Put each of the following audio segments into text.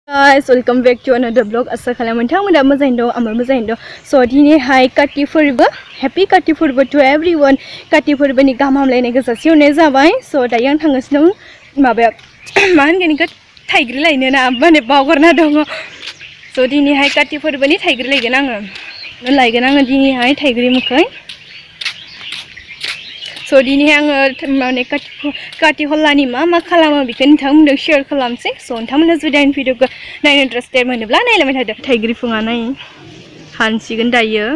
Guys, welcome back to another vlog. Assalamualaikum moजाङैनो दं आंबो मोजाङैनो दं. So दिनैहाय काति फोरबो. Happy काति फोरबो to everyone. काति फोरबोनि गाहाम हामलायनायखौ जासिहरनाय जाबाय. So दायो आं थांगासिनो दं माबाया मा होनगोन इखो थाइग्रि लायनो ना माने बावगारना दङ. So दिनैहाय काति फोरबोनि थाइग्रि लायगोन आङो दिनैहाय थाइग्रि मोखै. So दिनैहाय आङो माने काति हलानि मा खालामो बेखौ नोंथांमोनजों शेयार खालामसै. So नोंथांमोना जुदि आंनि भिडिअखौ नायनो इन्टारेस्टेड मोनोब्ला नायलांबाय थादो. थाइग्रि फुङा नाय हानसिगोन दायो.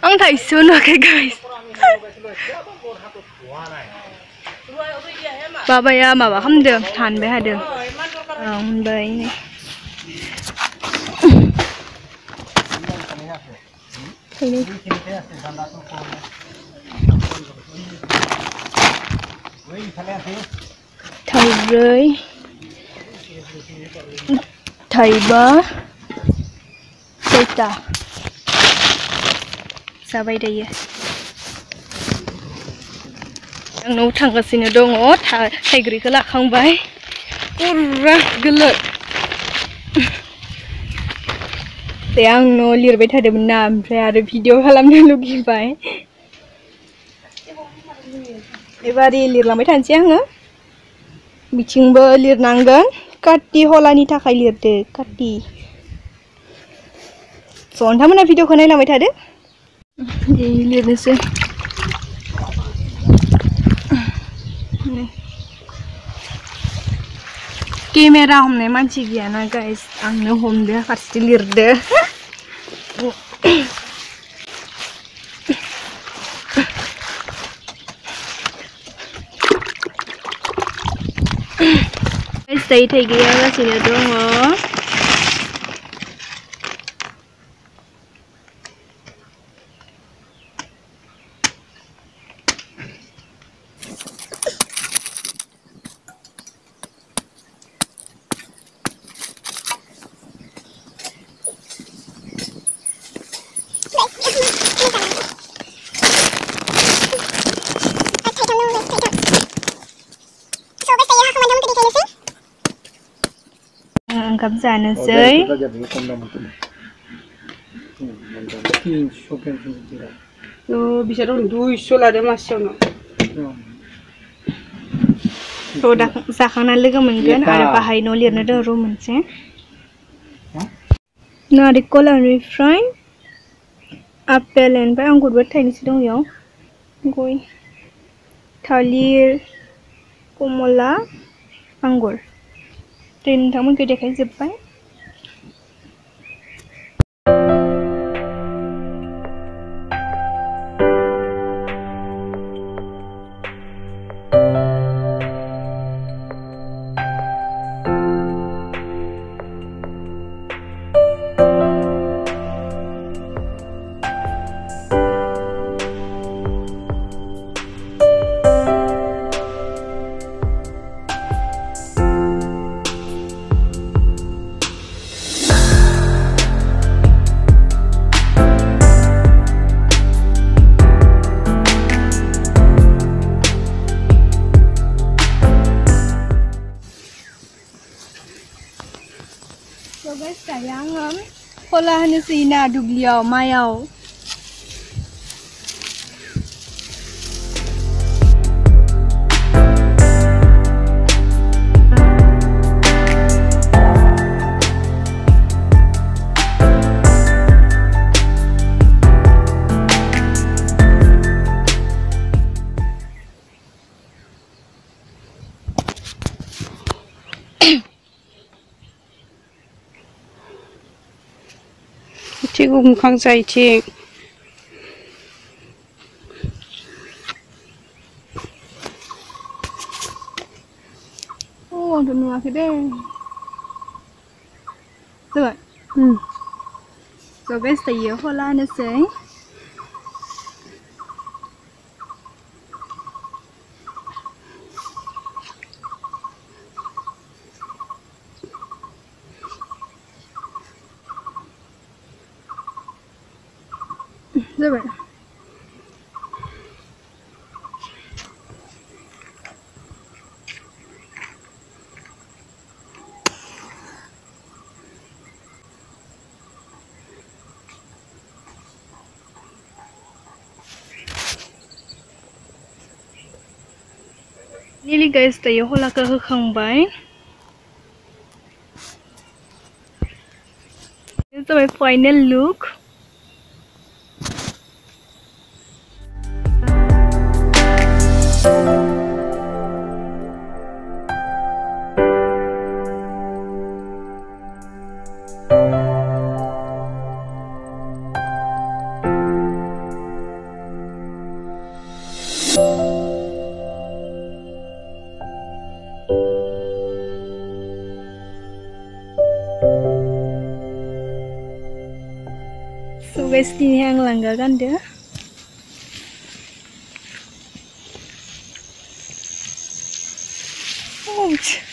आं थाइसेबो नुवाखै गाइस. बाबाया माबा खालामदों हानबाय हादों. मोनबाय थाइब्रै थाइबा सयता जाबाय दायो. आं न'आव थांगासिनो दङ. थाइग्रिखौ लाखांबाय. पुरा गोलोद. आं न' लिरबाय थादोंमोन ना ओमफ्राय आरो भिडिअ खालामनो लुगैबाय. एबार लिरलांबाय थानोसै आङो. बिथिंबो लिरनांगोन. काति हलानि थाखाय लिरदो काति. स' नोंथांमोना भिडिअखौ नायलांबाय थादो. लिरनोसै. केमेरा हमनाय मानसि गैयाना गाइस. आंनो हमदो फारसे लिरदो. दायो थाइग्रिया गासिनो दङ. ओंखाम जानोसै. बिसोर 200 लादो मासेयावनो. जाखांना लोगो मोनगोन आरो बाहाय न' लिरनो दं रुम मोनसे. नारिखल आनिफ्राय आपेल ओमफ्राय आंगुरबो थाइनैसो दं इयाव. गय थालिर कमला आंगुर. नोंथांमोनखौ देखायजोब्बाय. दायो आङो हला होनोसै ना दुब्लियाव मायाव. थिगु मुखां जायथिं आंथ' नुवाखै दे. जाबाय. स' गाइस दायो हला होनोसै. जाबाय. Nearly guys, tayo wala ka kakambay. This is my final look. So guys, ini yang langgar kan dia. Ouch.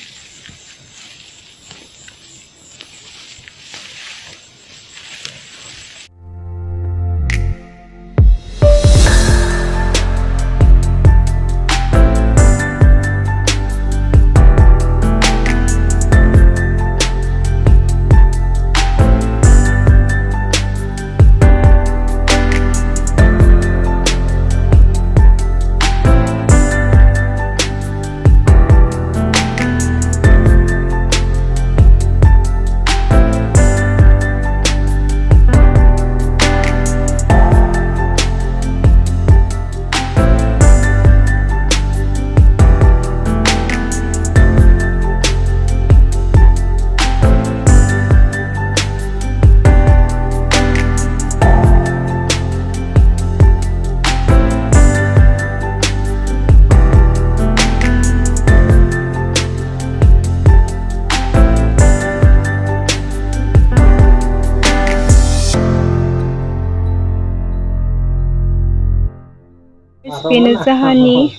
Pinasahani.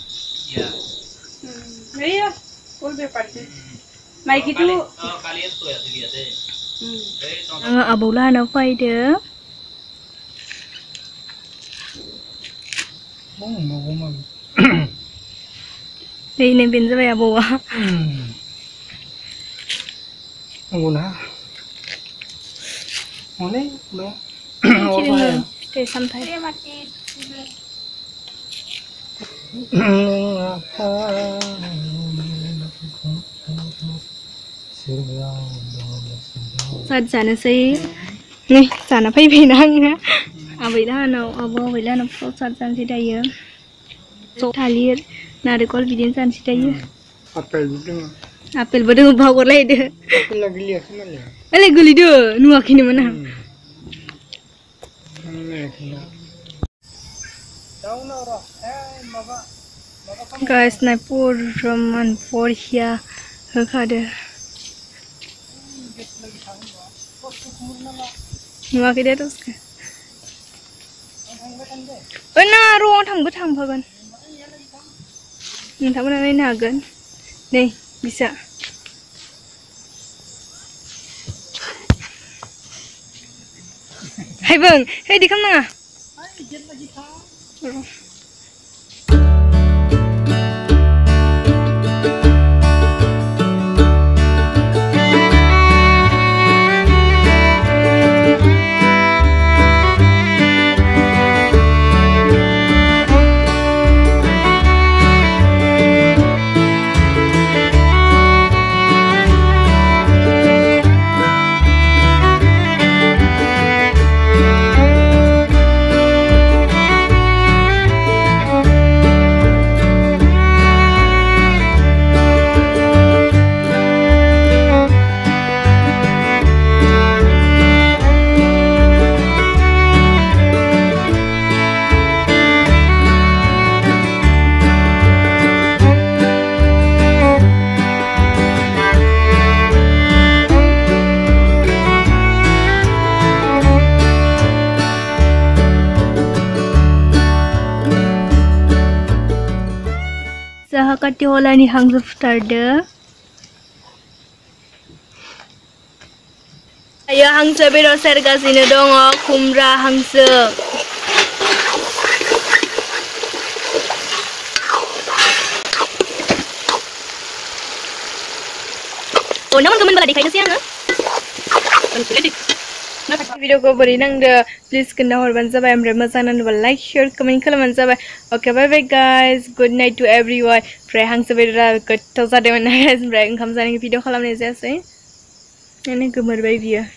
Iya, full berparti. Mai gitu. Kalian tuh ya dilihat deh. Ang abula na dia. Đây nên biến ra về bố à? Muna. Mana? Mana? Chỉ đừng để xăm thấy. Sao chả sih? Nih, sana phải bị năng ha. Vậy đó nào, abo vậy là nó có sao chả sih đây ya. So thalir, narikol bidin san sih đây ya. Apel betul. Apel betul bawa lagi deh. Apel lagi lihat mana? Lagi guli deh, nuak ini mana? Guys, naik purman porya ada. Nuak ini terus ke? Benar, ruang thang bagan. Thang mana ni nagan? Nih, bisa. Hai bang, hey di kamera. Kati hola ni hangsa starda. Ayo hangsa bero serga sini dong, kumra hangsa. Oh, naman kaman bala di kayo siya, ha? Video ko boring nangdo, please kena horban sabai amre masanan wal like share comment kalaman sabai. Okay, bye bye guys. Good night to everyone. Pray hang sabai ra kata sada mana guys. Pray ngam sana video kalam ni jasa. Ini gemar bye dia.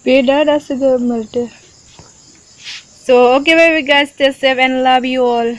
Beda dah segar merde. So okay bye bye guys. Stay safe and love you all.